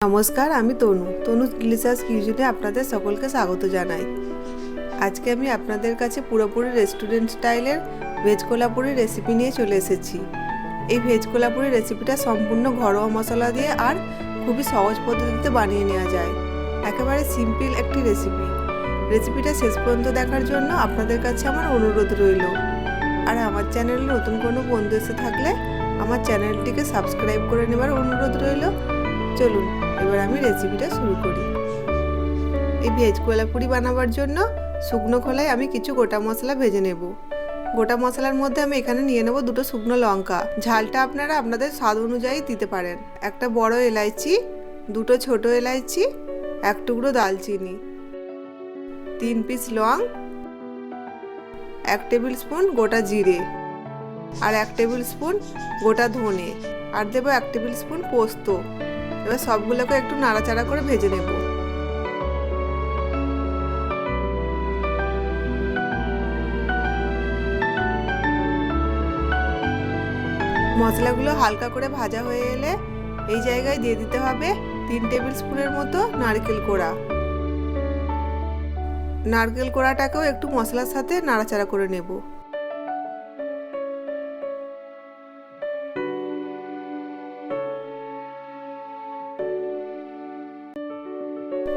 নমস্কার, আমি তনুজ ডিলিশিয়াস কিচেনে আপনাদের সকলকে স্বাগত জানাই। আজকে আমি আপনাদের কাছে পুরোপুরি রেস্টুরেন্ট স্টাইলের ভেজ কোলাপুরি রেসিপি নিয়ে চলে এসেছি। এই ভেজ কোলাপুরি রেসিপিটা সম্পূর্ণ ঘরোয়া মশলা দিয়ে আর খুবই সহজ পদ্ধতিতে বানিয়ে নেওয়া যায়। একেবারে সিম্পল একটি রেসিপিটা শেষ পর্যন্ত দেখার জন্য আপনাদের কাছে আমার অনুরোধ রইল। আর আমার চ্যানেলে নতুন কোনো বন্ধু এসে থাকলে আমার চ্যানেলটিকে সাবস্ক্রাইব করে নেবার অনুরোধ রইল। চলুন এবার আমি রেসিপিটা শুরু করি। এই ভেজ কোলাপুরি বানাবার জন্য শুকনো খোলায় আমি কিছু গোটা মশলা ভেজে নেব। গোটা মশলার মধ্যে আমি এখানে নিয়ে নেব দুটো শুকনো লঙ্কা। ঝালটা আপনারা আপনাদের স্বাদ অনুযায়ী দিতে পারেন। একটা বড় এলাইচি, দুটো ছোট এলাইচি, এক টুকরো দালচিনি, 3 পিস লং, 1 টেবিল স্পুন গোটা জিরে, আর 1 টেবিল স্পুন গোটা ধনে, আর দেবো 1 টেবিল স্পুন পোস্ত। এবার সবগুলোকে একটু নাড়াচাড়া করে ভেজে নেব। মশলাগুলো হালকা করে ভাজা হয়ে এলে এই জায়গায় দিয়ে দিতে হবে 3 টেবিল স্পুনের মতো নারকেল কোড়া। নারকেল কোড়াটাকেও একটু মশলার সাথে নাড়াচাড়া করে নেব।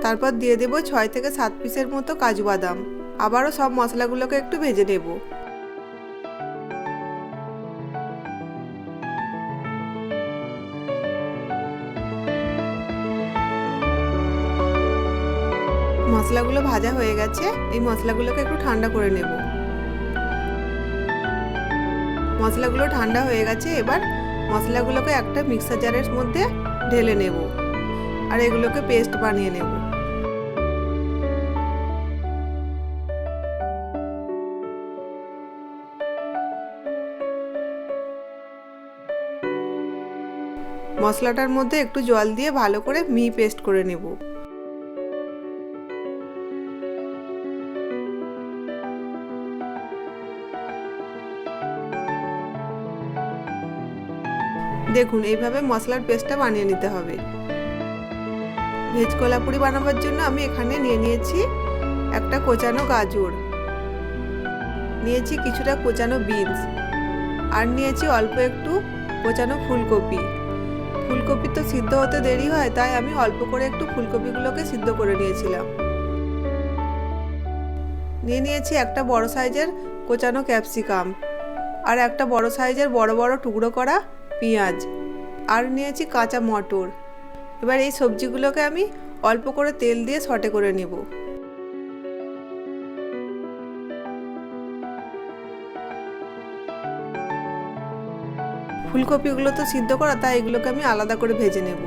তারপর দিয়ে দেব 6 থেকে 7 পিসের মতো কাজু বাদাম। আবারও সব মশলাগুলোকে একটু ভেজে নেব। মশলাগুলো ভাজা হয়ে গেছে, এই মশলাগুলোকে একটু ঠান্ডা করে নেব। মশলাগুলো ঠান্ডা হয়ে গেছে, এবার মশলাগুলোকে একটা মিক্সার জারের মধ্যে ঢেলে নেব আর এগুলোকে পেস্ট বানিয়ে নেব। মশলাটার মধ্যে একটু জল দিয়ে ভালো করে মিহি পেস্ট করে নেব। দেখুন এইভাবে মশলার পেস্টটা বানিয়ে নিতে হবে। ভেজ কোলাপুরি বানাবার জন্য আমি এখানে নিয়ে নিয়েছি একটা কোচানো গাজর, নিয়েছি কিছুটা কোচানো বিনস, আর নিয়েছি অল্প একটু কোচানো ফুলকপি। ফুলকপি তো সিদ্ধ হতে দেরি হয়, তাই আমি অল্প করে একটু ফুলকপিগুলোকে সিদ্ধ করে নিয়েছিলাম। নিয়ে নিয়েছি একটা বড় সাইজের কোচানো ক্যাপসিকাম, আর একটা বড় সাইজের বড় বড় টুকরো করা পেঁয়াজ, আর নিয়েছি কাঁচা মটর। এবার এই সবজিগুলোকে আমি অল্প করে তেল দিয়ে সটে করে নেব। ফুলকপিগুলো তো সিদ্ধ করা, তাই এগুলোকে আমি আলাদা করে ভেজে নেব।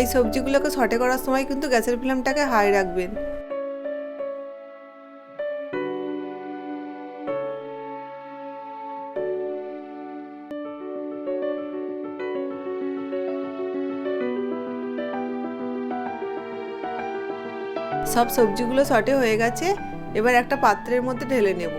এই সবজিগুলোকে সটে করার সময় কিন্তু গ্যাসের ফ্লেমটাকে হাই রাখবেন। সব সবজিগুলো সটে হয়ে গেছে, এবার একটা পাত্রের মধ্যে ঢেলে নেব।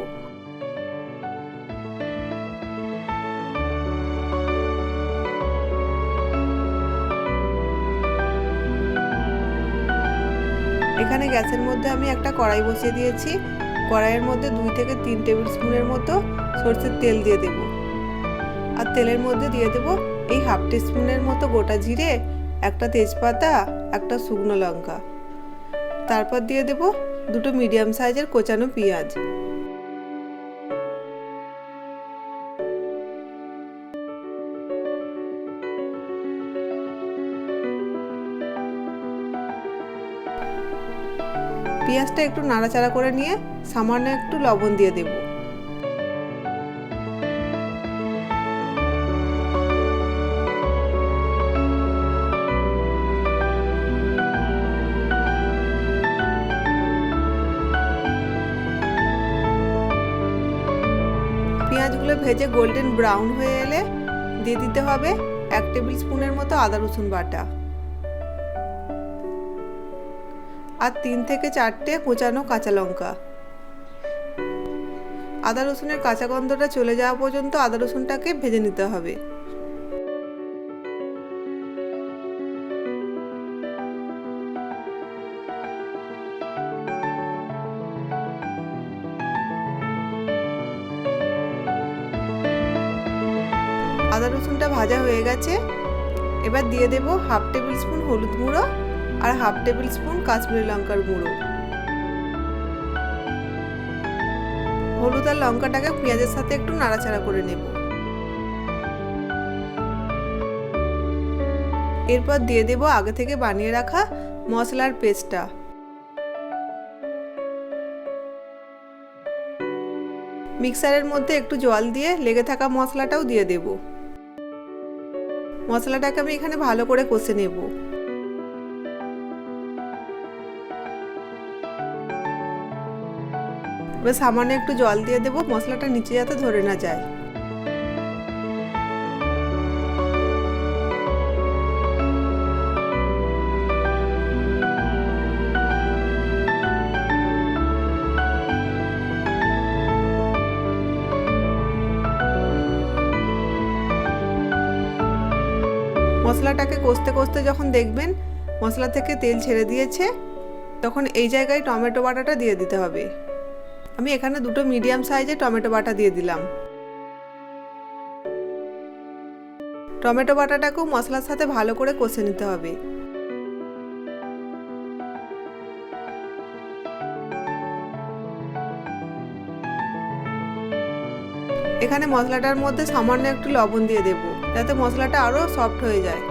এখানে গ্যাসের মধ্যে আমি একটা কড়াই বসিয়ে দিয়েছি। কড়াইয়ের মধ্যে 2 থেকে 3 টেবিল স্পুনের মতো সরষের তেল দিয়ে দেব। আর তেলের মধ্যে দিয়ে দেব এই 1/2 টিস্পুনের মতো গোটা জিরে, একটা তেজপাতা, একটা শুকনো লঙ্কা। তারপর দিয়ে দেব দুটো মিডিয়াম সাইজের কোচানো পেঁয়াজ। পেঁয়াজটা একটু নাড়াচাড়া করে নিয়ে সামান্য একটু লবণ দিয়ে দেব। পেঁয়াজগুলো ভেজে গোল্ডেন ব্রাউন হয়ে এলে দিয়ে দিতে হবে 1 টেবিল স্পুনের মতো আদা রসুন বাটা আর 3 থেকে 4টে কোচানো কাঁচা লঙ্কা। আদা রসুনের কাঁচা গন্ধটা চলে যাওয়া পর্যন্ত আদা রসুনটাকে ভেজে নিতে হবে। আদা রসুনটা ভাজা হয়ে গেছে। এবার দিয়ে দেব 1/2 টেবিল স্পুন হলুদ গুঁড়ো আর 1/2 টেবিল স্পুন কাশ্মীরি লঙ্কার গুঁড়ো। হলুদ আর লঙ্কাটাকে পেঁয়াজের সাথে একটু নাড়াচাড়া করে নেব। এরপর দিয়ে দেব আগে থেকে বানিয়ে রাখা মশলার পেস্টটা। মিক্সারের মধ্যে একটু জল দিয়ে লেগে থাকা মশলাটাও দিয়ে দেব। মশলাটাকে আমি এখানে ভালো করে কষে নেব। এবার সামান্য একটু জল দিয়ে দেব, মশলাটা নিচে যাতে ধরে না যায়। মশলাটাকে কষতে কষতে যখন দেখবেন মশলা থেকে তেল ছেড়ে দিয়েছে, তখন এই জায়গায় টমেটো বাটাটা দিয়ে দিতে হবে। আমি এখানে 2টো মিডিয়াম সাইজের টমেটো বাটা দিয়ে দিলাম। টমেটো বাটাটাকেও মশলার সাথে ভালো করে কষে নিতে হবে। এখানে মশলাটার মধ্যে সামান্য একটু লবণ দিয়ে দেব, যাতে মশলাটা আরো সফট হয়ে যায়।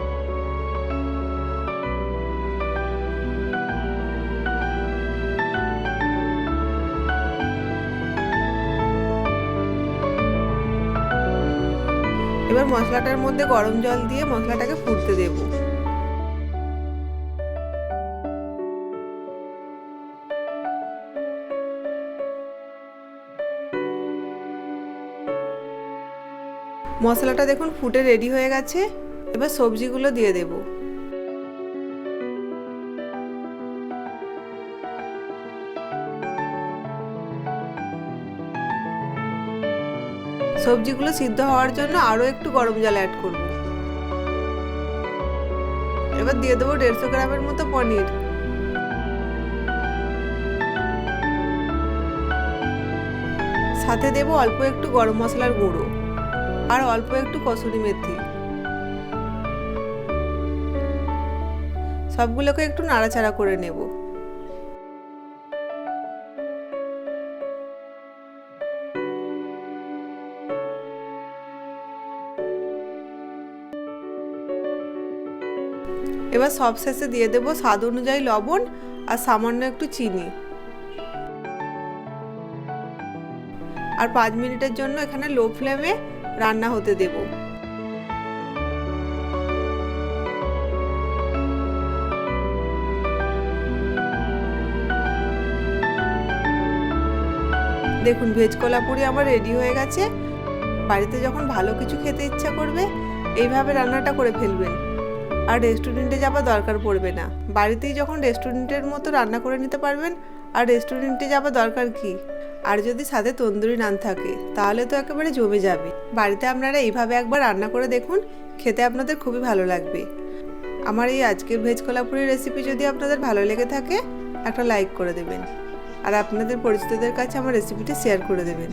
এবার মশলাটার মধ্যে গরম জল দিয়ে মশলাটাকে ফুটতে দেব। মশলাটা দেখুন ফুটে রেডি হয়ে গেছে। এবার সবজিগুলো দিয়ে দেব। সবজিগুলো সিদ্ধ হওয়ার জন্য আরো একটু গরম জল অ্যাড করব। এবার দিয়ে দেবো 150 গ্রামের মতো পনির। সাথে দেব অল্প একটু গরম মশলার গুঁড়ো আর অল্প একটু কসুরি মেথি। সবগুলোকে একটু নাড়াচাড়া করে নেব। এবার সব শেষে দিয়ে দেব স্বাদ অনুযায়ী লবণ আর সামান্য একটু চিনি। আর 5 মিনিটের জন্য এখানে লো ফ্লেমে রান্না হতে দেব। দেখুন ভেজ কোলাপুরি আমার রেডি হয়ে গেছে। বাড়িতে যখন ভালো কিছু খেতে ইচ্ছা করবে এইভাবে রান্নাটা করে ফেলবেন, আর রেস্টুরেন্টে যাবার দরকার পড়বে না। বাড়িতেই যখন রেস্টুরেন্টের মতো রান্না করে নিতে পারবেন, আর রেস্টুরেন্টে যাবার দরকার কি। আর যদি সাথে তন্দুরি নান থাকে তাহলে তো একেবারে জমে যাবে। বাড়িতে আপনারা এইভাবে একবার রান্না করে দেখুন, খেতে আপনাদের খুবই ভালো লাগবে। আমার এই আজকের ভেজ কোলাপুরি রেসিপি যদি আপনাদের ভালো লেগে থাকে একটা লাইক করে দেবেন, আর আপনাদের পরিচিতদের কাছে আমার রেসিপিটি শেয়ার করে দেবেন।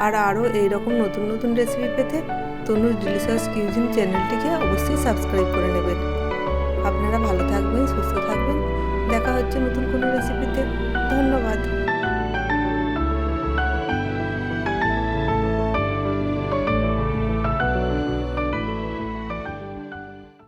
আর আরও এইরকম নতুন নতুন রেসিপি পেতে তনুজ ডিলিশিয়াস কিউজিন চ্যানেলটিকে অবশ্যই সাবস্ক্রাইব করে নেবেন। আপনারা ভালো থাকবেন, সুস্থ থাকবেন। দেখা হচ্ছে নতুন কোনো রেসিপিতে। ধন্যবাদ।